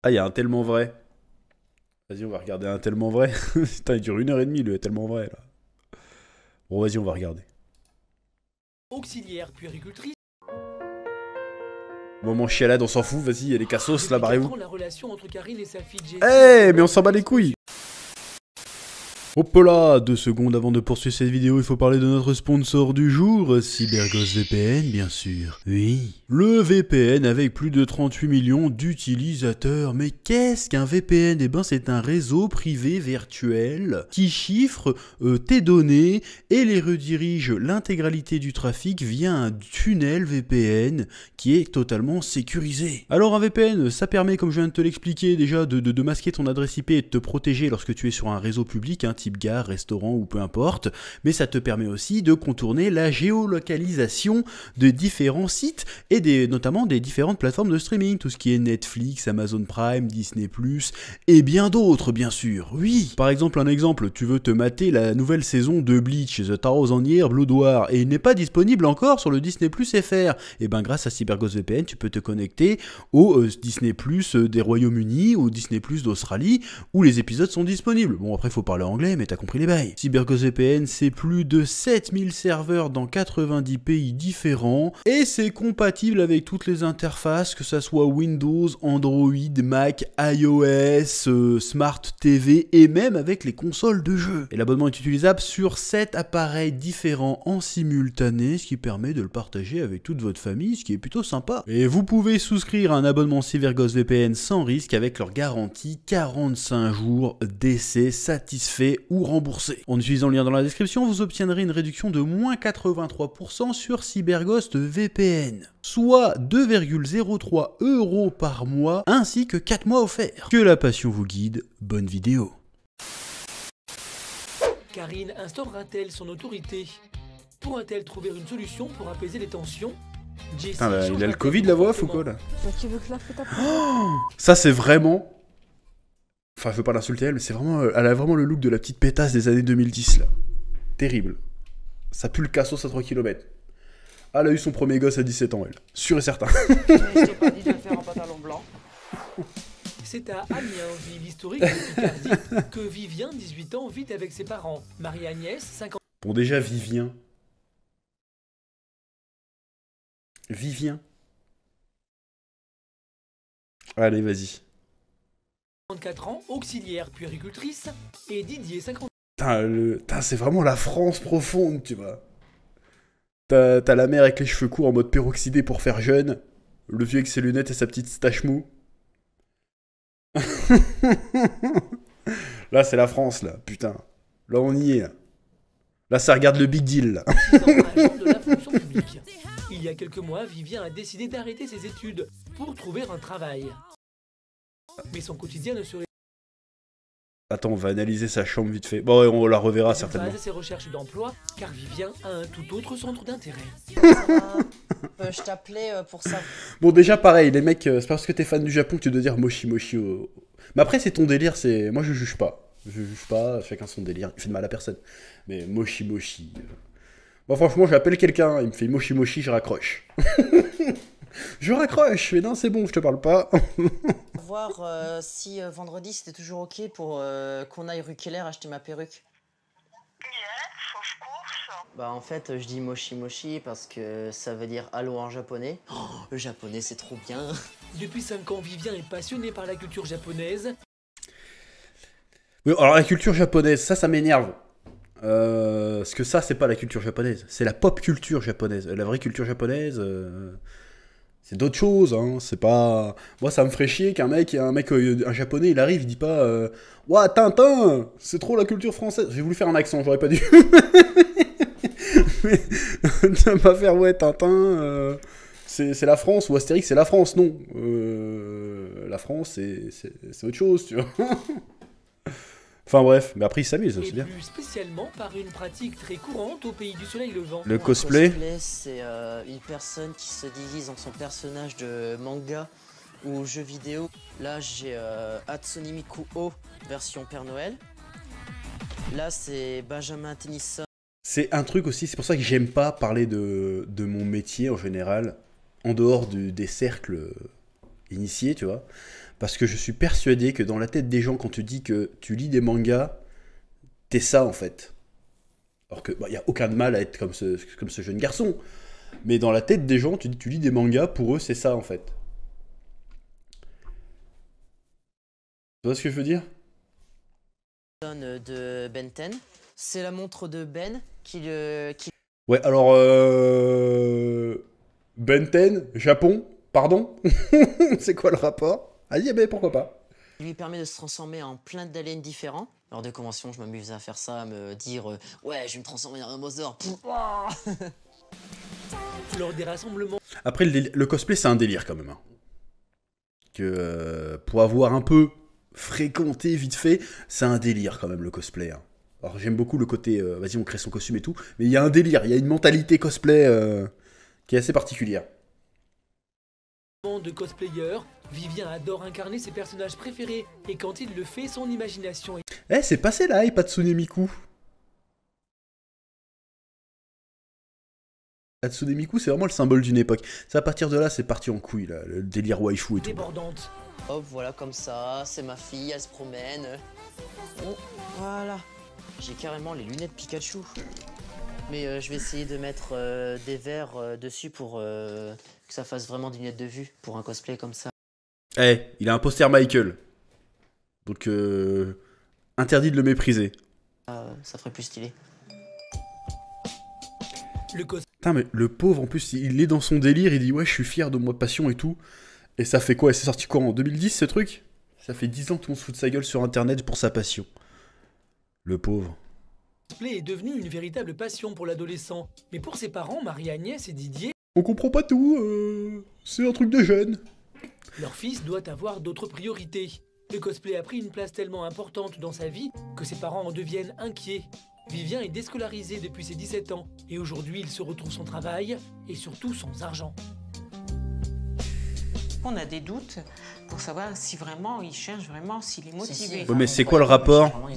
Ah, il y a un tellement vrai. Vas-y, on va regarder un tellement vrai. Putain, il dure 1h30 le tellement vrai là. Bon, vas-y, on va regarder. Auxiliaire puéricultrice. Moment chialade, on s'en fout, vas-y, il y a les cassos là, Depuis 4 barrez-vous. ans, la relation entre Karine et sa fille Jessie. Eh, mais on s'en bat les couilles. Hop là, 2 secondes avant de poursuivre cette vidéo, il faut parler de notre sponsor du jour, CyberGhost VPN bien sûr. Oui, le VPN avec plus de 38 millions d'utilisateurs. Mais qu'est-ce qu'un VPN? Eh ben c'est un réseau privé virtuel qui chiffre tes données et les redirige l'intégralité du trafic via un tunnel VPN qui est totalement sécurisé. Alors un VPN, ça permet, comme je viens de te l'expliquer déjà, de masquer ton adresse IP et de te protéger lorsque tu es sur un réseau public, type gare, restaurant ou peu importe, mais ça te permet aussi de contourner la géolocalisation de différents sites et notamment des différentes plateformes de streaming, tout ce qui est Netflix, Amazon Prime, Disney+, et bien d'autres bien sûr, oui. Par exemple, un exemple, tu veux te mater la nouvelle saison de Bleach, The Thousand Year Blood War, et il n'est pas disponible encore sur le Disney+ FR, et ben grâce à CyberGhost VPN, tu peux te connecter au Disney+ des Royaumes-Unis, au Disney+ d'Australie, où les épisodes sont disponibles. Bon, après, il faut parler anglais, mais t'as compris les bails. CyberGhost VPN, c'est plus de 7000 serveurs dans 90 pays différents, et c'est compatible avec toutes les interfaces, que ça soit Windows, Android, Mac, iOS, Smart TV, et même avec les consoles de jeu. Et l'abonnement est utilisable sur 7 appareils différents en simultané, ce qui permet de le partager avec toute votre famille, ce qui est plutôt sympa. Et vous pouvez souscrire à un abonnement CyberGhost VPN sans risque avec leur garantie 45 jours d'essai satisfait ou remboursé. En utilisant le lien dans la description, vous obtiendrez une réduction de moins 83% sur CyberGhost VPN, soit 2,03 € par mois, ainsi que 4 mois offerts. Que la passion vous guide, bonne vidéo. Karine instaurera-t-elle son autorité? Pourra-t-elle trouver une solution pour apaiser les tensions? Jessie Putain, là, il a le changera-t-elle Covid, la voix ou quoi là? Bah, tu veux que je la foute après? Ça c'est vraiment... Enfin, je veux pas l'insulter elle, mais c'est vraiment... Elle a vraiment le look de la petite pétasse des années 2010 là. Terrible. Ça pue le cassos à 3 km. Elle a eu son premier gosse à 17 ans, elle. Sûr et certain. Mais je t'ai pas dit de le faire en pantalon blanc. C'est à Amiens, ville historique de Picardie, que Vivien, 18 ans, vit avec ses parents. Marie-Agnès, 50 Bon, déjà, Vivien. Vivien. Allez, vas-y. 54 ans, auxiliaire puéricultrice, et Didier, 50 Putain, c'est vraiment la France profonde, tu vois. T'as la mère avec les cheveux courts en mode peroxydé pour faire jeune. Le vieux avec ses lunettes et sa petite stache mou. Là, c'est la France, là, putain. Là, on y est, là. Là, ça regarde le big deal, là. ans, agent de la fonction publique. Il y a quelques mois, Vivien a décidé d'arrêter ses études pour trouver un travail. Mais son quotidien ne serait Attends, on va analyser sa chambre vite fait. Bon, ouais, on la reverra pas certainement. à ses recherches d'emploi, car Vivien a un tout autre centre d'intérêt. Je t'appelais pour ça. Bon, déjà, pareil, les mecs, c'est parce que t'es fan du Japon que tu dois dire moshi moshi au... Mais après, c'est ton délire, c'est... Moi, je juge pas. Je juge pas, chacun son délire. Il fait de mal à personne. Mais moshi moshi... Moi, franchement, j'appelle quelqu'un, il me fait moshi moshi, je raccroche. Je raccroche, mais non, c'est bon, je te parle pas. Voir si vendredi c'était toujours ok pour qu'on aille rue Keller acheter ma perruque. Yes, of course. Bah en fait je dis moshi moshi parce que ça veut dire allô en japonais. Oh, le japonais c'est trop bien. Depuis 5 ans, Vivien est passionné par la culture japonaise. Oui, alors, la culture japonaise, ça m'énerve. Parce que ça, c'est pas la culture japonaise. C'est la pop culture japonaise. La vraie culture japonaise... C'est d'autres choses, hein, c'est pas... Moi, ça me ferait chier qu'un mec, un japonais, il arrive, il dit pas Ouah, Tintin, c'est trop la culture française. J'ai voulu faire un accent, j'aurais pas dû. Mais, tu vas pas faire, ouais, Tintin, c'est la France, ou Astérix, c'est la France, non. La France, c'est autre chose, tu vois. Enfin bref, mais après, il s'amuse, Et c'est bien. plus spécialement par une pratique très courante au pays du soleil levant. Le Un cosplay, c'est une personne qui se déguise en son personnage de manga ou jeu vidéo. Là j'ai Hatsune Miku O version Père Noël. Là c'est Benjamin Tennyson. c'est un truc aussi, c'est pour ça que j'aime pas parler de mon métier en général, en dehors des cercles initiés, tu vois. Parce que je suis persuadé que dans la tête des gens, quand tu dis que tu lis des mangas, t'es ça en fait. Alors que y a aucun mal à être comme ce jeune garçon. Mais dans la tête des gens, tu lis des mangas, pour eux c'est ça en fait. Tu vois ce que je veux dire? De Ben 10. C'est la montre de Ben qui Ouais, alors Ben 10, Japon, pardon. C'est quoi le rapport? Ah, mais pourquoi pas? lui permet de se transformer en plein d'aliens différents. Lors de conventions, je m'amusais à faire ça, à me dire ouais, je vais me transformer en un Mosaur. Lors des rassemblements, Après, le cosplay, c'est un délire quand même. Hein. Que pour avoir un peu fréquenté vite fait, c'est un délire quand même le cosplay. Hein. Alors j'aime beaucoup le côté, vas-y on crée son costume et tout, mais il y a un délire, il y a une mentalité cosplay qui est assez particulière. de cosplayers, Vivien adore incarner ses personnages préférés et quand il le fait, son imagination est... Eh, c'est passé là, Hatsune Miku. Hatsune Miku, c'est vraiment le symbole d'une époque. C'est à partir de là, c'est parti en couille, là, le délire waifu et tout. débordante. Hop, voilà, comme ça, c'est ma fille, elle se promène. Bon, voilà. J'ai carrément les lunettes Pikachu. Mais je vais essayer de mettre des verres dessus pour que ça fasse vraiment des lunettes de vue pour un cosplay comme ça. Eh, il a un poster Michael. Donc, interdit de le mépriser. Ça ferait plus stylé. Le Putain, mais le pauvre, en plus, il est dans son délire, il dit ouais, je suis fier de ma passion et tout. Et ça fait quoi? C'est sorti quoi, en 2010, ce truc? Ça fait 10 ans que tout le monde se fout de sa gueule sur Internet pour sa passion. Le pauvre. cosplay est devenu une véritable passion pour l'adolescent. Mais pour ses parents, Marie-Agnès et Didier, On comprend pas tout, c'est un truc de jeune. leur fils doit avoir d'autres priorités. Le cosplay a pris une place tellement importante dans sa vie que ses parents en deviennent inquiets. Vivien est déscolarisé depuis ses 17 ans et aujourd'hui il se retrouve sans travail et surtout sans argent. On a des doutes pour savoir si vraiment il cherche vraiment, s'il est motivé. Ouais, mais c'est quoi le rapport?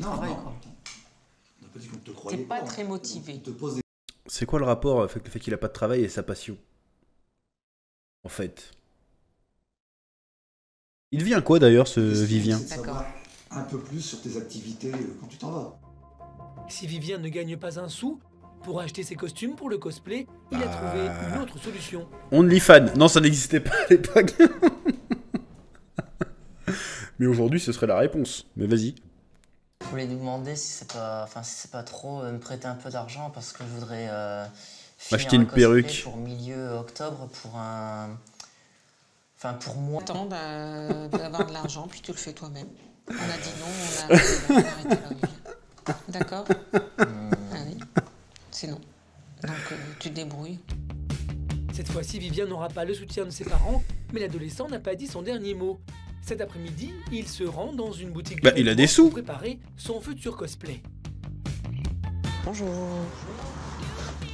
T'es pas très motivé. C'est quoi le rapport avec le fait qu'il a pas de travail et sa passion? En fait. Il devient quoi d'ailleurs, ce Vivien? D'accord. Un peu plus sur tes activités quand tu t'en vas. Si Vivien ne gagne pas un sou, pour acheter ses costumes pour le cosplay, il a trouvé une autre solution. OnlyFans. Non, ça n'existait pas à l'époque. Mais aujourd'hui, ce serait la réponse. Mais vas-y. Je voulais vous demander si c'est pas trop me prêter un peu d'argent parce que je voudrais M'acheter une perruque pour milieu octobre pour un... Enfin pour moi. Attends d'avoir de l'argent, puis tu le fais toi-même. On a dit non, on a arrêté là, Vivien. D'accord? Ah oui, c'est non. Donc tu te débrouilles. Cette fois-ci, Vivien n'aura pas le soutien de ses parents, mais l'adolescent n'a pas dit son dernier mot. Cet après-midi, il se rend dans une boutique de il a des vêtements sous. pour préparer son futur cosplay. Bonjour.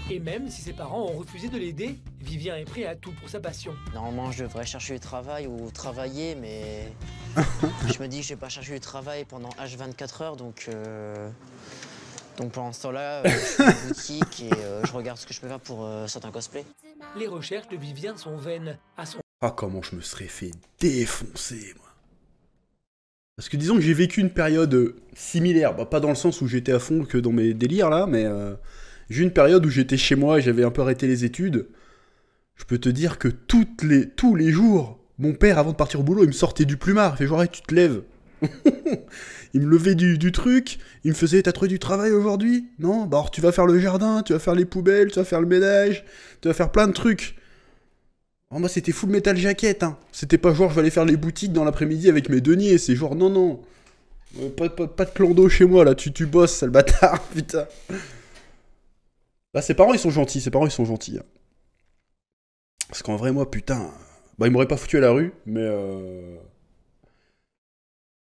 Et même si ses parents ont refusé de l'aider, Vivien est prêt à tout pour sa passion. Normalement, je devrais chercher du travail ou travailler, mais je me dis que je vais pas chercher du travail pendant H24 heures, donc pendant ce temps-là, je suis en boutique et je regarde ce que je peux faire pour certains cosplays. Les recherches de Vivien sont vaines. À son Ah, comment je me serais fait défoncer, moi. Parce que disons que j'ai vécu une période similaire. Bah, pas dans le sens où j'étais à fond que dans mes délires, là, mais j'ai eu une période où j'étais chez moi et j'avais un peu arrêté les études. Je peux te dire que tous les jours, mon père, avant de partir au boulot, il me sortait du plumard. Il fait genre, hey, tu te lèves. Il me levait du truc. Il me faisait, t'as trouvé du travail aujourd'hui? Non? Bah alors tu vas faire le jardin, tu vas faire les poubelles, tu vas faire le ménage, tu vas faire plein de trucs. Oh, moi c'était full metal jacket, hein. C'était pas genre je vais aller faire les boutiques dans l'après-midi avec mes deniers, c'est genre non. Pas de clando chez moi là, tu bosses, sale bâtard, putain. Là ses parents ils sont gentils, hein. Parce qu'en vrai moi putain, bah ils m'auraient pas foutu à la rue, mais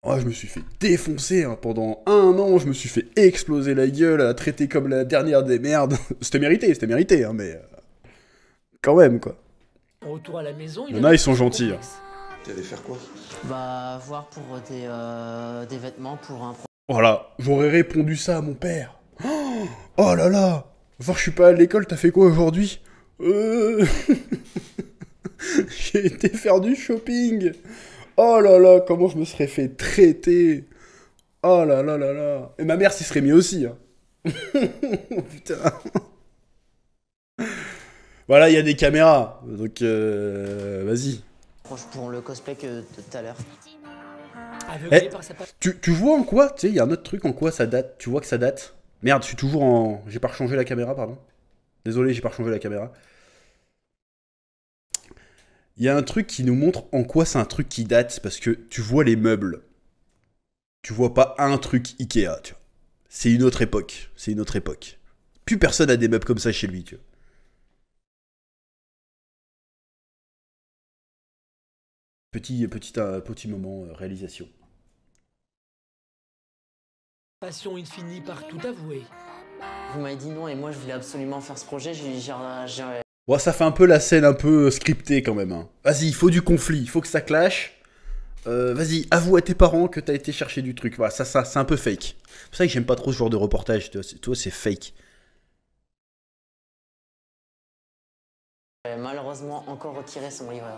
oh, je me suis fait défoncer, hein. Pendant 1 an, je me suis fait exploser la gueule, à la traiter comme la dernière des merdes. C'était mérité, hein, mais quand même quoi. En retour à la maison, Il y en a, ils sont gentils, hein. T'es allé faire quoi? Bah, voir pour des vêtements pour un... Voilà, j'aurais répondu ça à mon père. Oh là là, voir je suis pas à l'école, t'as fait quoi aujourd'hui? J'ai été faire du shopping. Oh là là, comment je me serais fait traiter. Oh là là là là. Et ma mère s'y serait mis aussi. Hein. Putain. Voilà, il y a des caméras. Donc, vas-y. Pour le cosplay que de tout à l'heure. Aveuglé par sa Tu vois en quoi? Tu sais, il y a un autre truc en quoi ça date. Tu vois que ça date. Merde, je suis toujours en... J'ai pas rechangé la caméra, pardon. Désolé, j'ai pas rechangé la caméra. Il y a un truc qui nous montre en quoi c'est un truc qui date. Parce que tu vois les meubles. Tu vois pas un truc Ikea, tu vois. C'est une autre époque. C'est une autre époque. Plus personne a des meubles comme ça chez lui, tu vois. Petit moment réalisation. passion, il finit par tout avouer. Vous m'avez dit non et moi je voulais absolument faire ce projet. Bon, ça fait un peu la scène un peu scriptée quand même. Hein. Vas-y, il faut du conflit, il faut que ça clash. Vas-y, avoue à tes parents que t'as été chercher du truc. Voilà, ça c'est un peu fake. C'est pour ça que j'aime pas trop ce genre de reportage. Toi, c'est fake. Malheureusement encore retiré son livret.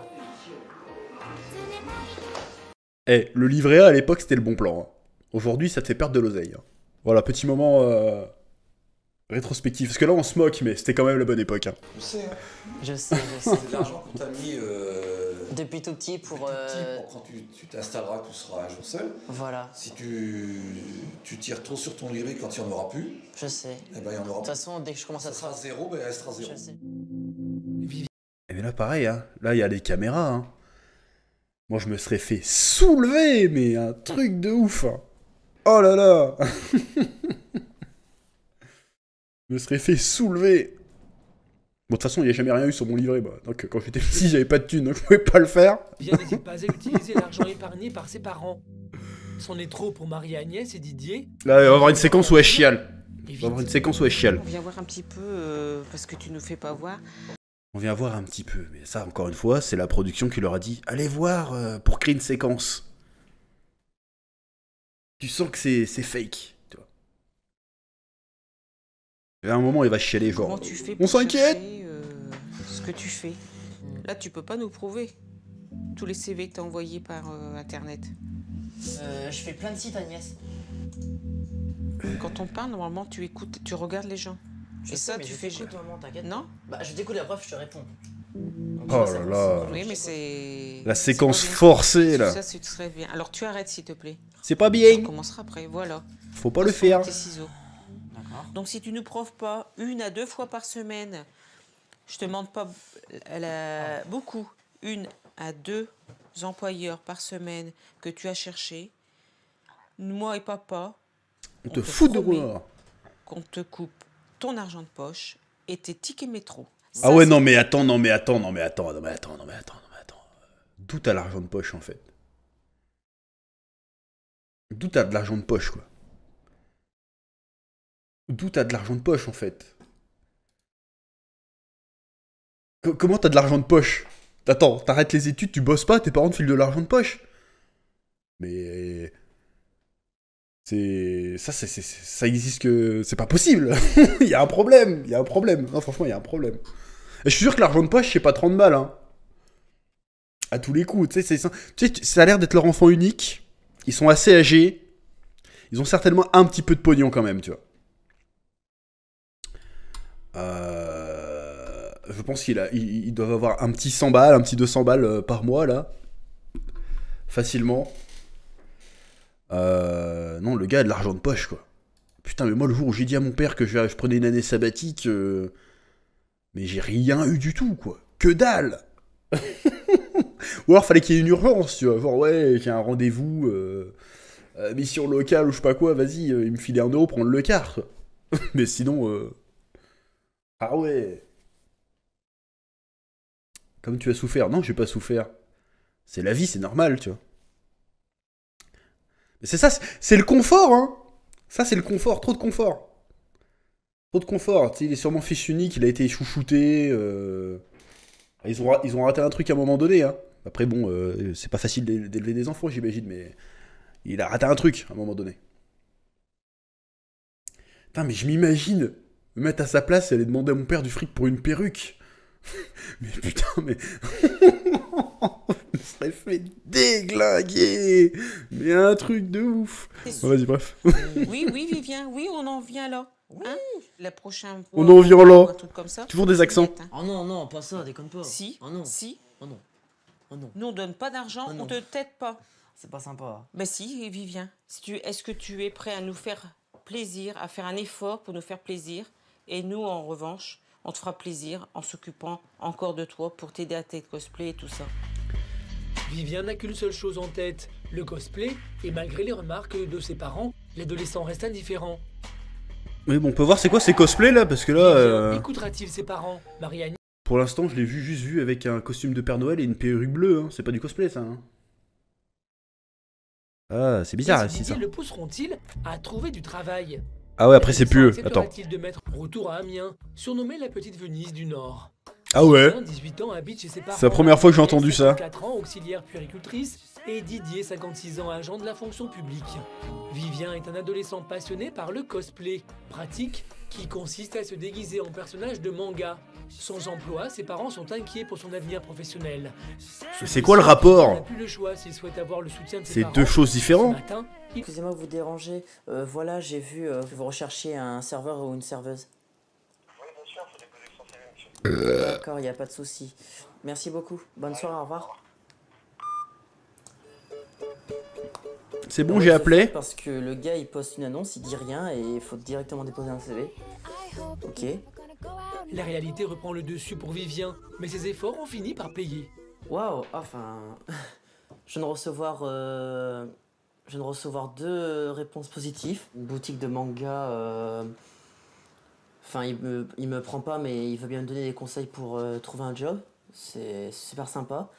Eh, le livret A à l'époque c'était le bon plan. Hein. Aujourd'hui, ça te fait perdre de l'oseille. Hein. Voilà, petit moment rétrospectif. Parce que là, on se moque, mais c'était quand même la bonne époque. Hein. Je sais, hein. Je sais. C'est de l'argent qu'on t'a mis Depuis tout petit pour... quand tu t'installeras, tu seras un jour seul. Voilà. Si tu tires trop sur ton livret quand il n'y en aura plus, Je sais. eh ben il y en aura De toute façon, dès que je commence ça à... sera zéro, ben elle sera zéro. Je sais. Et mais là, pareil, hein. Là, il y a les caméras. Hein. Moi, je me serais fait soulever, mais un truc de ouf. Hein. Oh là là. Je me serais fait soulever. Bon, de toute façon, il n'y a jamais rien eu sur mon livret. Bah. Donc, quand j'étais petit, j'avais pas de thunes, donc je pouvais pas le faire. Bien n'hésite pas à utiliser l'argent épargné par ses parents. C'en est trop pour Marie-Agnès et Didier. Là, il va y avoir une séquence où elle chiale. Et Il va y avoir une séquence où elle chiale. On vient voir un petit peu, parce que tu nous fais pas voir. On vient voir un petit peu. Mais ça, encore une fois, c'est la production qui leur a dit allez voir pour créer une séquence. Tu sens que c'est fake. Tu vois. Et à un moment, il va chialer, genre. Comment tu fais On pour s'inquiète. chercher, ce que tu fais. Là, tu peux pas nous prouver tous les CV que t'as envoyés par internet. Je fais plein de sites, Agnès. Quand on parle, normalement, tu écoutes, tu regardes les gens. Je Et sais, ça, mais tu je fais. t'écoute, maman, t'inquiète. Non? Bah, je t'écoute la preuve, je te réponds. Donc, Oh ça, là c'est là. bon. Oui, mais c'est. La c'est séquence pas bien. forcée, là. Ça, ce serait bien. Alors, tu arrêtes, s'il te plaît. C'est pas On bien. commencera après, voilà. Faut pas le Transforme faire. tes ciseaux. D'accord. Donc, si tu ne prouves pas 1 à 2 fois par semaine, je te demande pas beaucoup, 1 à 2 employeurs par semaine que tu as cherché, moi et papa, On te fout de promet voir. qu'on te coupe ton argent de poche et tes tickets métro. Ah ouais, non mais attends. D'où t'as l'argent de poche en fait? D'où t'as de l'argent de poche quoi? D'où t'as de l'argent de poche en fait? Comment t'as de l'argent de poche? Attends, t'arrêtes les études, tu bosses pas, tes parents te filent de l'argent de poche? Mais... Ça existe que... C'est pas possible. Il y a un problème. Non, franchement, il y a un problème. Et je suis sûr que l'argent de poche, c'est pas 30 balles. Hein. À tous les coups. Tu sais, ça a l'air d'être leur enfant unique. Ils sont assez âgés. Ils ont certainement un petit peu de pognon quand même, tu vois. Je pense qu'ils doivent avoir un petit 100 balles, un petit 200 balles par mois, là. Facilement. Non, le gars a de l'argent de poche, quoi. Putain, mais moi, le jour où j'ai dit à mon père que je prenais une année sabbatique, mais j'ai rien eu du tout, quoi. Que dalle. Ou alors, fallait qu'il y ait une urgence, tu vois. Genre, ouais, j'ai un rendez-vous, mission locale ou je sais pas quoi, vas-y, il me filait 1 euro, prendre le quart, quoi. Mais sinon, ah ouais. Comme tu as souffert. Non, j'ai pas souffert. C'est la vie, c'est normal, tu vois. C'est ça, c'est le confort, hein. Ça, c'est le confort, trop de confort. Trop de confort. Tu sais, il est sûrement fils unique, il a été chouchouté. Ils ont raté un truc à un moment donné, hein. Après, bon, c'est pas facile d'élever des enfants, j'imagine, mais il a raté un truc à un moment donné. Putain, mais je m'imagine me mettre à sa place et aller demander à mon père du fric pour une perruque. Mais putain, mais... serait fait déglinguer. Mais un truc de ouf. Bon, vas-y, bref. Oui, oui, Vivien, oui, on en vient là. Hein, la prochaine fois, On en vient là. un truc comme ça. Toujours des accents. Hein. Oh non, non, pas ça, déconne pas. Si, Oh non. si. Oh non. Oh non. Nous, on donne pas d'argent, Oh non. on te t'aide pas. C'est pas sympa. Mais si, Vivien, est-ce que tu es prêt à nous faire plaisir, à faire un effort pour nous faire plaisir? Et nous, en revanche, on te fera plaisir en s'occupant encore de toi pour t'aider à tes cosplays et tout ça. Vivien n'a qu'une seule chose en tête, le cosplay, et malgré les remarques de ses parents, l'adolescent reste indifférent. Mais bon, on peut voir c'est quoi ces cosplays là, parce que là... Vivien écoutera-t-il ses parents? Marianne Pour l'instant, je l'ai juste vu avec un costume de Père Noël et une perruque bleue, hein. C'est pas du cosplay ça. Hein. Ah, c'est bizarre et ici ça. le pousseront-ils à trouver du travail? Ah ouais, après c'est plus eux. Attends. Acceptera-t-il de mettre retour à Amiens, surnommé la petite Venise du Nord? Ah ouais. Vivien, 18 ans, habite chez ses parents. C'est la première fois que j'ai entendu ça. 4 ans, auxiliaire puéricultrice, et Didier, 56 ans, agent de la fonction publique. Vivien est un adolescent passionné par le cosplay, pratique qui consiste à se déguiser en personnage de manga. Sans emploi, ses parents sont inquiets pour son avenir professionnel. C'est quoi le rapport? Il n'a plus le choix s'il souhaite avoir le soutien de ses C'est parents. deux choses différentes. Ce matin, Excusez-moi de vous déranger. Voilà, j'ai vu que vous recherchiez un serveur ou une serveuse. Oui, bien sûr, faut déposer son CV, monsieur. D'accord, il n'y a pas de souci. Merci beaucoup. Bonne soirée, au revoir. C'est bon, Ouais, j'ai je appelé. sais parce que le gars il poste une annonce, il dit rien et il faut directement déposer un CV. Ok. la réalité reprend le dessus pour Vivien, mais ses efforts ont fini par payer. Waouh, enfin. Je viens de recevoir 2 réponses positives. Une boutique de manga. Enfin, il me prend pas, mais il veut bien me donner des conseils pour trouver un job. C'est super sympa.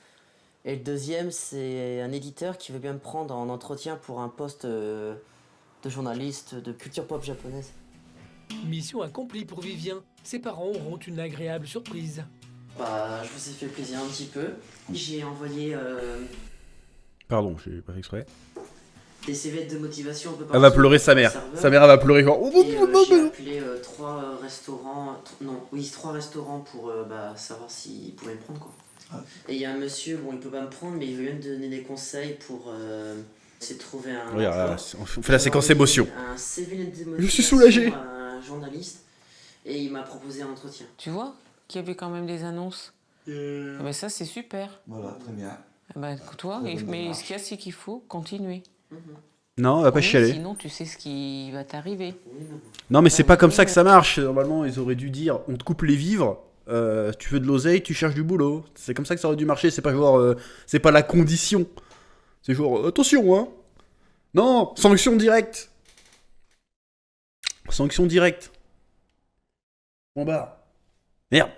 Et le deuxième, c'est un éditeur qui veut bien me prendre en entretien pour un poste de journaliste de culture pop japonaise. Mission accomplie pour Vivien, ses parents auront une agréable surprise. Bah, je vous ai fait plaisir un petit peu. J'ai envoyé Pardon, j'ai pas fait exprès. des CV de motivation un peu partout. Elle va pleurer sa mère. Serveur. Sa mère elle va pleurer genre. Et j'ai appelé 3 restaurants, trois restaurants pour savoir s'ils pouvaient me prendre quoi. Ah. Et il y a un monsieur, bon il peut pas me prendre mais il veut bien me donner des conseils pour essayer de trouver un Regarde, emploi. là, on fait la séquence émotion. Un CV de motivation Je suis soulagé. à un journaliste et il m'a proposé un entretien. Tu vois qu'il y avait quand même des annonces. Ah ben ça, c'est super. Voilà, très bien. Ah ben, toi, Ouais, bonne mais démarche. ce qu'il y a, c'est qu'il faut continuer. Non, elle va pas Oui, chialer. Sinon, tu sais ce qui va t'arriver. Oui, mais bon. Non, mais c'est pas comme ça que ça marche. Normalement, ils auraient dû dire on te coupe les vivres. Tu veux de l'oseille, tu cherches du boulot. C'est comme ça que ça aurait dû marcher. C'est pas genre, c'est pas la condition. C'est genre attention, hein. Non, sanction directe. Sanction directe. Bon bah. Merde.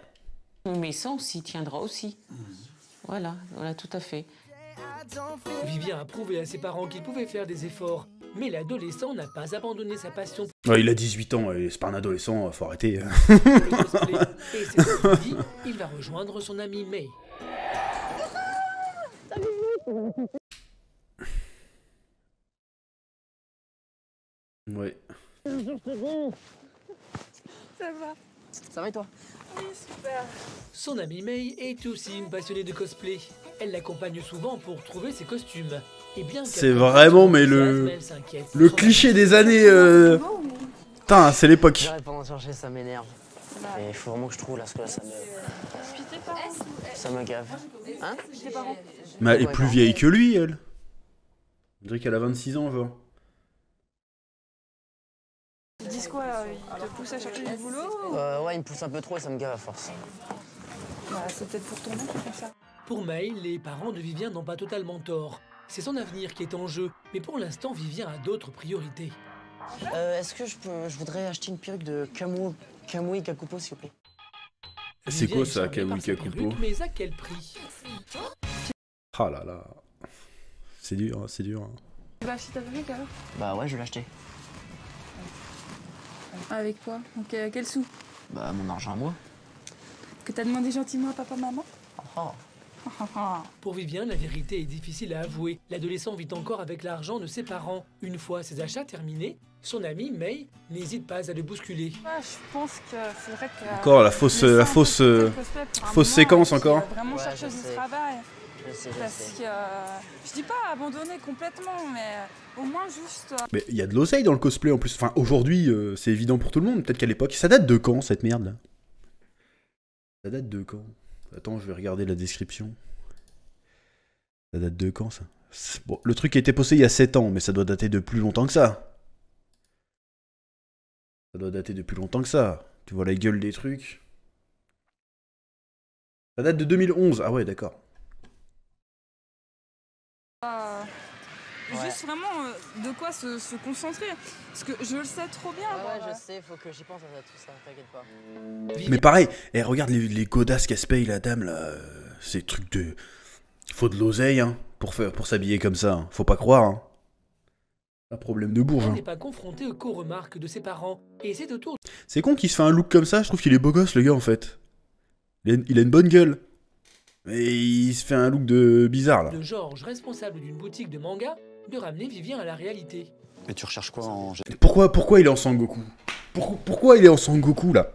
Mais ça, on s'y tiendra aussi. Voilà, voilà, tout à fait. Vivien a prouvé à ses parents qu'il pouvait faire des efforts, mais l'adolescent n'a pas abandonné sa passion Ouais, il a 18 ans, c'est pas un adolescent, faut arrêter. pour le cosplay. Et cet après-midi, il va rejoindre son ami May. Ouais. Ça va et toi? Son amie May est aussi une passionnée de cosplay. Elle l'accompagne souvent pour trouver ses costumes. Et bien qu'elle C'est comprenne vraiment, son mais enthousiasme, elle s'inquiète pour Le son cliché ami. des années. Putain, c'est l'époque. J'arrête pendant de chercher, ça m'énerve. Et il faut vraiment que je trouve là, parce que là ça me gave. Hein? Mais elle est plus vieille que lui, elle. On dirait qu'elle a 26 ans, genre. Ils disent quoi là? Ils te poussent à chercher du boulot? Ouais, il me pousse un peu trop et ça me gave à force. Bah, c'est peut-être pour ton bien qu'ils font ça. Pour May, les parents de Vivien n'ont pas totalement tort. C'est son avenir qui est en jeu, mais pour l'instant, Vivien a d'autres priorités. Est-ce que je voudrais acheter une perruque de Kamui Kakupo, s'il vous plaît? C'est Vivien quoi est ça, charmé Kamui par sa Kakupo? perruque, mais à quel prix? Ah là là. C'est dur, c'est dur. Tu vas acheter ta perruque alors? Bah ouais, je vais l'acheter. Avec quoi? Donc quel sou? Bah mon argent à moi. Que t'as demandé gentiment à papa-maman? Oh. Pour Vivien, la vérité est difficile à avouer. L'adolescent vit encore avec l'argent de ses parents. Une fois ses achats terminés, son ami May n'hésite pas à le bousculer. Ouais, je pense que c'est vrai que... Encore la fausse séquence encore. Vraiment Ouais, chercheuse je de sais. travail. Je sais. Parce que je dis pas abandonner complètement, mais au moins juste. Mais il y a de l'oseille dans le cosplay en plus. Enfin, aujourd'hui, c'est évident pour tout le monde. Peut-être qu'à l'époque. Ça date de quand cette merde là? Ça date de quand? Attends, je vais regarder la description. Ça date de quand ça? Bon, le truc a été posté il y a 7 ans, mais ça doit dater de plus longtemps que ça. Ça doit dater de plus longtemps que ça. Tu vois la gueule des trucs. Ça date de 2011. Ah ouais, d'accord. Juste vraiment de quoi se concentrer. Parce que je le sais trop bien. Ouais, je sais, faut que j'y pense à tout ça, t'inquiète pas. Mais pareil, regarde les godasses qu'elle se paye la dame là. Ces trucs de... Faut de l'oseille hein, pour s'habiller comme ça. Hein. Faut pas croire. Hein. Un problème de bourge. On Hein. n'est pas confronté qu'aux remarques de ses parents. Et c'est au tour C'est con qu'il se fait un look comme ça. Je trouve qu'il est beau gosse le gars en fait. Il a une bonne gueule. Mais il se fait un look de bizarre là. de Georges, responsable d'une boutique de manga, de ramener Vivien à la réalité. Mais tu recherches quoi en... Pourquoi il est en Sangoku? Pourquoi il est en Sangoku là?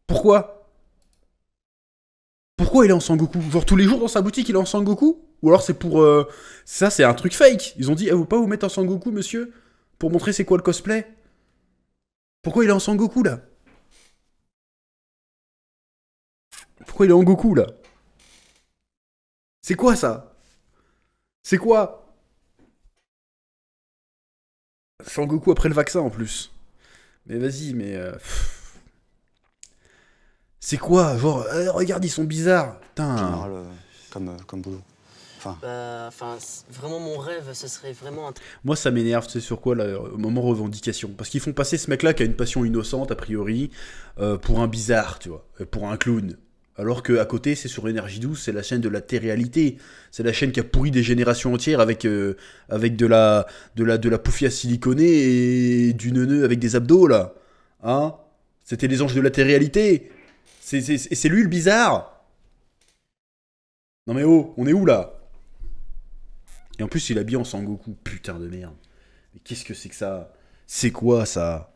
Pourquoi il est en Sangoku? Genre tous les jours dans sa boutique il est en Sangoku? Ou alors c'est pour... Ça c'est un truc fake. Ils ont dit, vous pas vous mettre en Sangoku monsieur? Pour montrer c'est quoi le cosplay? Pourquoi il est en Sangoku là? Pourquoi il est en Goku là? C'est quoi ça? C'est quoi? Sangoku après le vaccin en plus. Mais vas-y, mais... C'est quoi? Genre, regarde, ils sont bizarres. Putain. général comme boulot. Enfin, vraiment mon rêve, ce serait vraiment un... Moi, ça m'énerve, tu sais sur quoi, là, au moment revendication. Parce qu'ils font passer ce mec-là qui a une passion innocente, a priori, pour un bizarre, tu vois, pour un clown. Alors qu'à côté, c'est sur Énergie 12, c'est la chaîne de la télé-réalité. C'est la chaîne qui a pourri des générations entières avec de la poufia siliconée et du neuneu avec des abdos, là. Hein? C'était les anges de la télé-réalité. C'est lui le bizarre. Non mais oh, on est où, là? Et en plus, il est habillé en Sangoku. Putain de merde. Mais qu'est-ce que c'est que ça? C'est quoi, ça?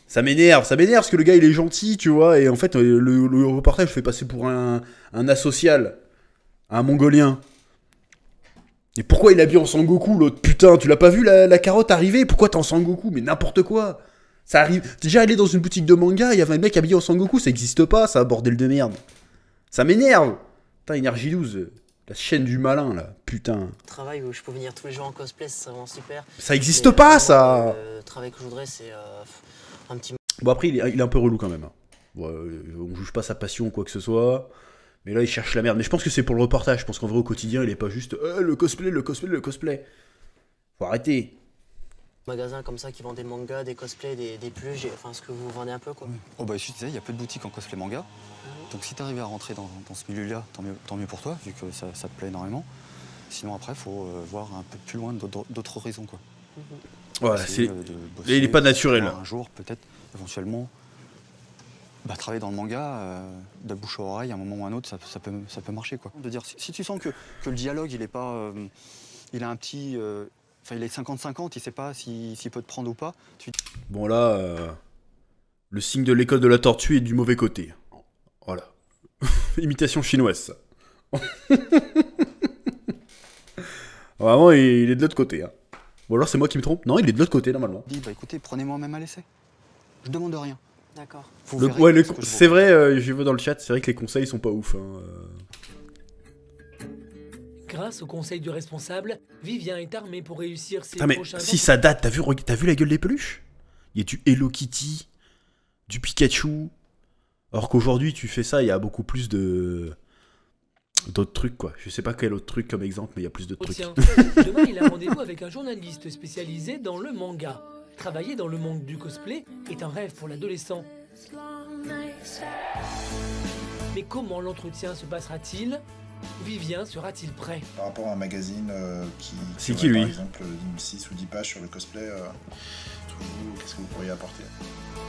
Ça m'énerve parce que le gars il est gentil, tu vois, et en fait le reportage fait passer pour un asocial, un mongolien. Et pourquoi il est habillé en Sangoku l'autre? Putain, tu l'as pas vu la carotte arriver? Pourquoi t'es en Sangoku? Mais n'importe quoi. Ça arrive. Déjà, il est dans une boutique de manga, il y avait un mec habillé en Sangoku, ça existe pas, ça, bordel de merde. Ça m'énerve. Putain, Énergie 12, la chaîne du malin là, putain. Travail où je peux venir tous les jours en cosplay, c'est vraiment super. Ça existe pas, ça. Le travail que je voudrais, c'est un petit... Bon après il est un peu relou quand même. Hein. Bon, on juge pas sa passion ou quoi que ce soit. Mais là il cherche la merde. Mais je pense que c'est pour le reportage. Je pense qu'en vrai au quotidien il est pas juste le cosplay. Faut arrêter. magasin comme ça qui vend des mangas, des cosplays, des pluges, enfin ce que vous vendez un peu quoi. Oh bah je disais, il y a peu de boutiques en cosplay manga. Donc si t'arrives à rentrer dans ce milieu-là, tant mieux pour toi, vu que ça te plaît énormément. Sinon après, il faut voir un peu plus loin d'autres horizons quoi. Voilà, c'est... il est pas naturel. Un jour, peut-être, éventuellement, travailler dans le manga, de bouche à oreille, à un moment ou à un autre, ça peut marcher, quoi. De dire, si tu sens que le dialogue, il est pas... il a un petit... il est 50-50, il sait pas s'il peut te prendre ou pas. Bon là, le signe de l'école de la tortue est du mauvais côté. Voilà. Imitation chinoise, ça. Vraiment, il est de l'autre côté, hein. Ou alors c'est moi qui me trompe? Non, il est de l'autre côté normalement. Dis, écoutez, prenez-moi même à l'essai. Je demande rien. D'accord. C'est vrai, je vois dans le chat, c'est vrai que les conseils sont pas ouf. Hein. Grâce au conseil du responsable, Vivien est armé pour réussir ses Mais prochains... si ça date, t'as vu la gueule des peluches? Il y a du Hello Kitty, du Pikachu. Alors qu'aujourd'hui, tu fais ça, il y a beaucoup plus d'autres trucs, quoi. Je sais pas quel autre truc comme exemple, mais il y a plus de trucs. Tiens, demain, il a rendez-vous avec un journaliste spécialisé dans le manga. Travailler dans le monde du cosplay est un rêve pour l'adolescent. Mais comment l'entretien se passera-t-il? Vivien sera-t-il prêt? Par rapport à un magazine C'est aurait, qui, lui? par exemple 6 ou 10 pages sur le cosplay, qu'est-ce que vous pourriez apporter?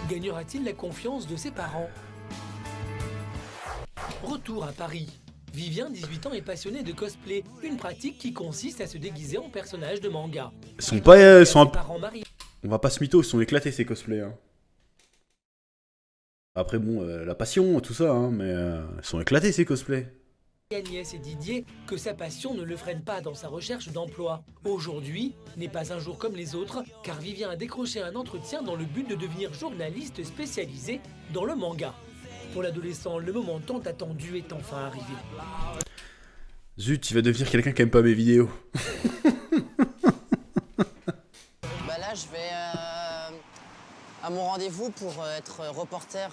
Gagnera-t-il la confiance de ses parents? Retour à Paris. Vivien, 18 ans, est passionné de cosplay, une pratique qui consiste à se déguiser en personnage de manga. Ils sont pas... Parents mariés. On va pas se mytho, ils sont éclatés ces cosplays. Hein. Après bon, la passion, tout ça, hein, mais ils sont éclatés ces cosplays. Agnès et Didier que sa passion ne le freine pas dans sa recherche d'emploi. Aujourd'hui n'est pas un jour comme les autres, car Vivien a décroché un entretien dans le but de devenir journaliste spécialisé dans le manga. Pour l'adolescent, le moment tant attendu est enfin arrivé. Zut, il va devenir quelqu'un qui aime pas mes vidéos. Bah là, je vais à mon rendez-vous pour être reporter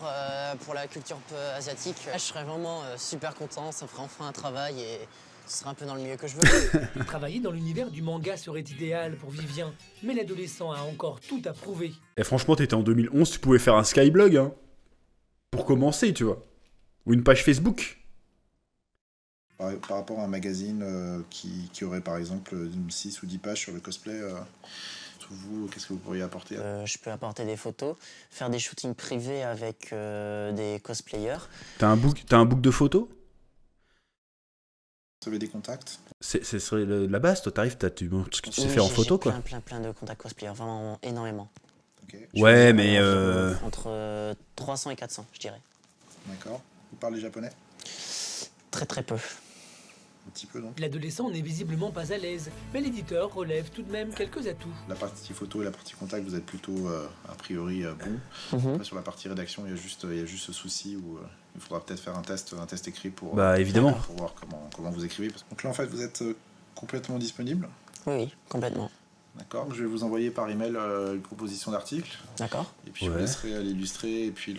pour la culture asiatique. Je serais vraiment super content, ça ferait enfin un travail et ce serait un peu dans le milieu que je veux. Travailler dans l'univers du manga serait idéal pour Vivien, mais l'adolescent a encore tout à prouver. Et franchement, t'étais en 2011, tu pouvais faire un Skyblog, hein. Pour commencer, tu vois. Ou une page Facebook. Par rapport à un magazine qui aurait par exemple 6 ou 10 pages sur le cosplay, vous, qu'est-ce que vous pourriez apporter? Je peux apporter des photos, faire des shootings privés avec des cosplayers. T'as un book de photos? Vous avez des contacts? Ce serait la base, toi t'arrives, tu montres ce que tu sais faire en photo, quoi. Plein de contacts cosplayers, vraiment énormément. Okay. Ouais, mais entre 300 et 400, je dirais. D'accord. Vous parlez japonais? Très peu. Un petit peu, donc. L'adolescent n'est visiblement pas à l'aise, mais l'éditeur relève tout de même quelques atouts. La partie photo et la partie contact, vous êtes plutôt, a priori, bon. Sur la partie rédaction, il y a juste ce souci où il faudra peut-être faire un test écrit pour, évidemment. Pour voir comment vous écrivez. Donc là, en fait, vous êtes complètement disponible? Oui, complètement. D'accord, je vais vous envoyer par email une proposition d'article. D'accord. Et puis je vous laisserai l'illustrer et puis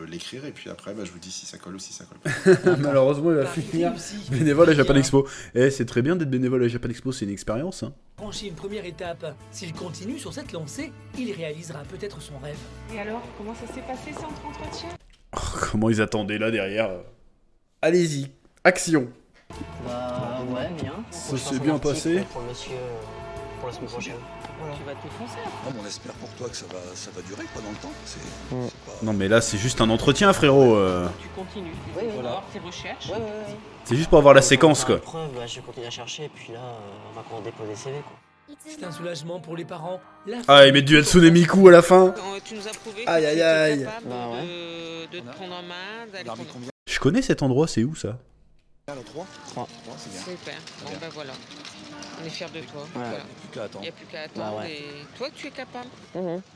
l'écrire. Et puis après, je vous dis si ça colle ou si ça colle pas. Malheureusement, il va finir bénévole à Japan Expo. Eh, c'est très bien d'être bénévole à Japan Expo, c'est une expérience. Hein. Franchit une première étape. S'il continue sur cette lancée, il réalisera peut-être son rêve. Et alors, comment ça s'est passé cet entretien? Oh, comment ils attendaient là derrière. Allez-y, action. Bah ouais, bien. Ça s'est bien passé. Pour le monsieur... pour la semaine prochaine. Voilà. Tu vas te foncer. On espère pour toi que ça va durer quoi, dans le temps. Pas... Non mais là c'est juste un entretien, frérot. Tu continues. Oui, pour avoir tes recherches. Oui. C'est juste pour avoir la séquence, quoi. Preuve, je continue à chercher et puis là, on va pouvoir déposer CV, quoi. C'est un soulagement pour les parents. Ah, ils mettent du Hatsune Miku à la fin. Tu nous as prouvé que Aïe, aïe, aïe. tu étais capable de te prendre en main, d'aller prendre... Je connais cet endroit, c'est où ça? Le 3 c'est bien. Super. Bon ben voilà. On est fiers de toi. Ouais. Voilà. Plus qu'à attendre. Il n'y a plus qu'à attendre et toi tu es capable.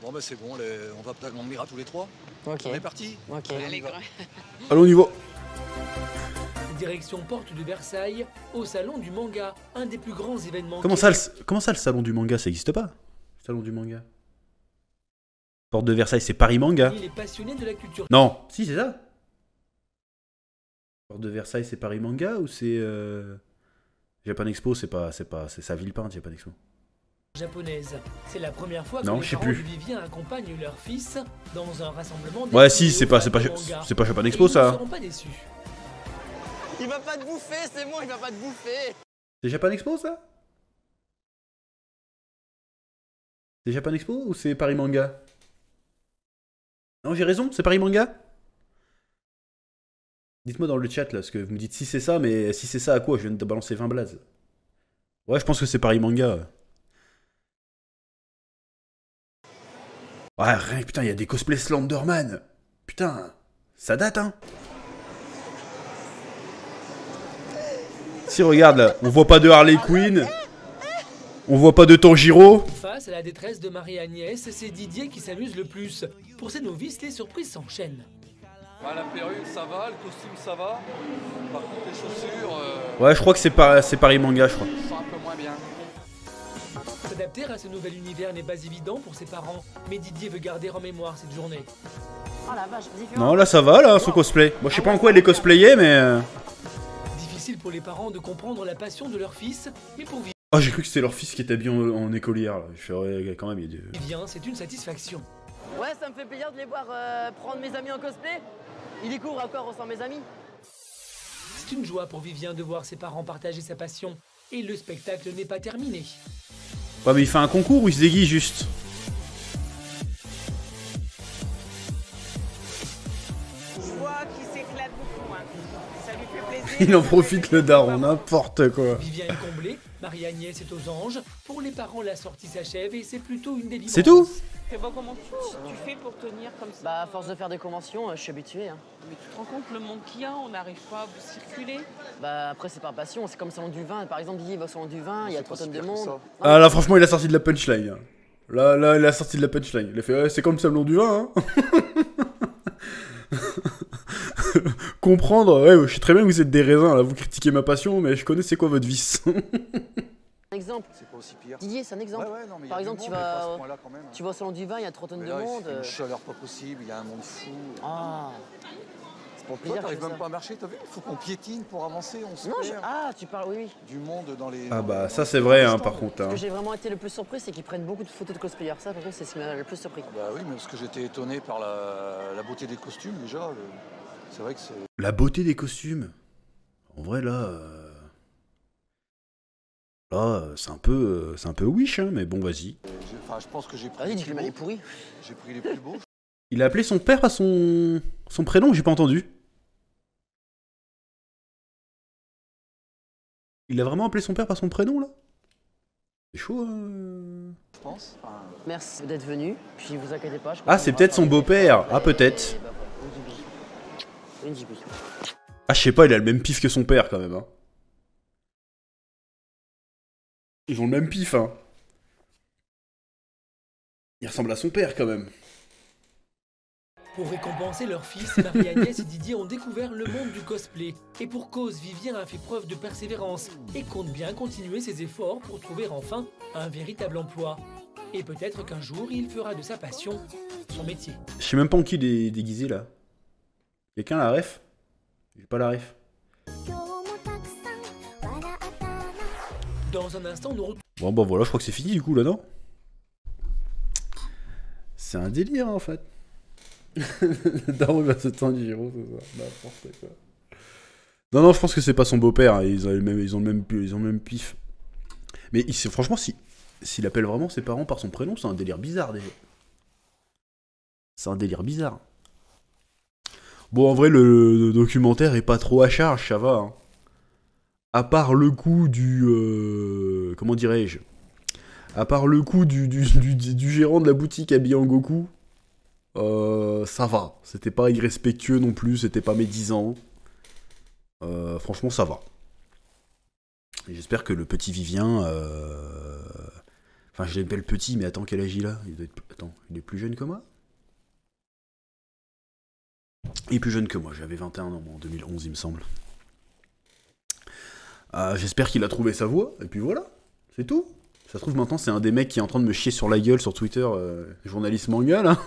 Bon c'est bon, on va peut-être m'emmener tous les trois. Ok. On est parti. Ok. Allez, grand. Allons, on y va. Direction Porte de Versailles, au salon du manga, un des plus grands événements. Comment ça, le salon du manga, ça existe pas? Salon du manga. Porte de Versailles, c'est Paris Manga. Il est passionné de la culture. Non, si c'est ça. Porte de Versailles, c'est Paris Manga ou c'est Japan Expo, c'est sa Villepinte, Japan Expo. Japonaise. C'est la première fois que Non, les je sais parents plus. de Vivien accompagnent leur fils dans un rassemblement. Ouais, si, c'est pas manga. Japan Et Expo, ils ne ça. seront pas déçus. Il va pas te bouffer, c'est bon, il va pas te bouffer. C'est Japan Expo, ça? C'est Japan Expo ou c'est Paris Manga? Non, j'ai raison, c'est Paris Manga? Dites-moi dans le chat, là, parce que vous me dites si c'est ça, mais si c'est ça, à quoi? Je viens de te balancer 20 blazes. Ouais, je pense que c'est Paris Manga. Ouais, putain, il y a des cosplays Slenderman. Putain, ça date, hein. Si, regarde, là, on voit pas de Harley Quinn. On voit pas de Tanjiro. Face à la détresse de Marie-Agnès, c'est Didier qui s'amuse le plus. Pour ses novices, les surprises s'enchaînent. Ouais, la perruque ça va, le costume ça va. Par contre les chaussures... Ouais, je crois que c'est Paris Manga, je crois. sont un peu moins bien. S'adapter à ce nouvel univers n'est pas évident pour ses parents, mais Didier veut garder en mémoire cette journée. Oh la vache, Non, là ça va, là, son cosplay. Moi, je sais pas en quoi elle est cosplayée, mais... Difficile pour les parents de comprendre la passion de leur fils, mais pour Oh, j'ai cru que c'était leur fils qui était bien en écolière, là. Je fais, ouais, quand même, il y a des... Vivien, c'est une satisfaction. Ouais, ça me fait plaisir de les voir prendre mes amis en cosplay. Ils découvrent encore sans mes amis. C'est une joie pour Vivien de voir ses parents partager sa passion. Et le spectacle n'est pas terminé. Ouais, mais il fait un concours ou il se déguise juste? Je vois qu'il s'éclate beaucoup. Hein. Ça lui fait plaisir. Il en profite le daron, n'importe quoi. Vivien est comblé, Marie-Agnès est aux anges. Pour les parents, la sortie s'achève et c'est plutôt une délivrance. C'est tout? sais pas comment tu fais pour tenir comme ça. Bah, à force de faire des conventions, je suis habitué. Hein. Mais tu te rends compte le monde qu'il y a, on n'arrive pas à circuler. Bah, après, c'est par passion, c'est comme le salon du vin. Par exemple, Didier va au salon du vin, il y a 3 tonnes de monde. Ah là, franchement, il a sorti de la punchline. Hein. Là, il a sorti de la punchline. Il a fait, ouais, c'est comme le salon du vin, hein. Comprendre, ouais, je sais très bien que vous êtes des raisins, là, vous critiquez ma passion, mais je connais c'est quoi votre vice. Un exemple. C'est pas aussi pire. Didier, c'est un exemple. Ouais, non, mais par exemple, tu vas au salon du vin, il y a 3 tonnes de monde. Il y a une chaleur pas possible, il y a un monde fou. Ah, c'est pour le plaisir. Toi, t'arrives même pas à marcher, t'as vu? Il faut qu'on piétine pour avancer, on se perd. Ah, tu parles, oui. Du monde dans les... Ah bah, ça c'est vrai, hein, par contre. Ce Hein. que j'ai vraiment été le plus surpris, c'est qu'ils prennent beaucoup de photos de cosplayers. Ça, par contre, c'est ce qui m'a le plus surpris. Bah oui, mais parce que j'étais étonné par la beauté des costumes, déjà. C'est vrai que c'est... La beauté des costumes. En vrai, là... Là, c'est un peu wish, hein, mais bon, vas-y. Enfin, je pense que j'ai pris... Vas-y, dis que le mal est pourri. J'ai pris les plus beaux. Il a appelé son père à son prénom, j'ai pas entendu. Il a vraiment appelé son père par son prénom, là? C'est chaud, Je pense. Enfin... Merci d'être venu, puis vous inquiétez pas. Ah, c'est peut-être son beau-père. Ah, peut-être. Ah, je sais pas, il a le même pif que son père, quand même, hein. Ils ont le même pif, hein. Il ressemble à son père, quand même. Pour récompenser leur fils, Marie-Agnès et Didier ont découvert le monde du cosplay. Et pour cause, Vivien a fait preuve de persévérance et compte bien continuer ses efforts pour trouver enfin un véritable emploi. Et peut-être qu'un jour, il fera de sa passion son métier. Je sais même pas en qui il est déguisé, là. Quelqu'un la ref? J'ai pas la ref. Dans un instant, nous retrouvons... Bon, bah voilà, je crois que c'est fini, du coup, là, non? C'est un délire, en fait. Daron va se tendre du giro, c'est ça. N'importe quoi. Non, je pense que c'est pas son beau-père. Hein. Ils ont le même pif. Mais franchement, s'il appelle vraiment ses parents par son prénom, c'est un délire bizarre, déjà. C'est un délire bizarre. Bon, en vrai, le documentaire est pas trop à charge, ça va. Hein. À part le coup du... comment dirais-je? À part le coup du gérant de la boutique habillé en Goku... ça va, c'était pas irrespectueux non plus, c'était pas médisant. Franchement, ça va. Et j'espère que le petit Vivien... Enfin, je l'appelle petit, mais attends, quel âge il a? Attends, il est plus jeune que moi? Il est plus jeune que moi, j'avais 21 ans en 2011, il me semble. J'espère qu'il a trouvé sa voie, et puis voilà, c'est tout. Ça se trouve maintenant, c'est un des mecs qui est en train de me chier sur la gueule sur Twitter, journaliste manga, là.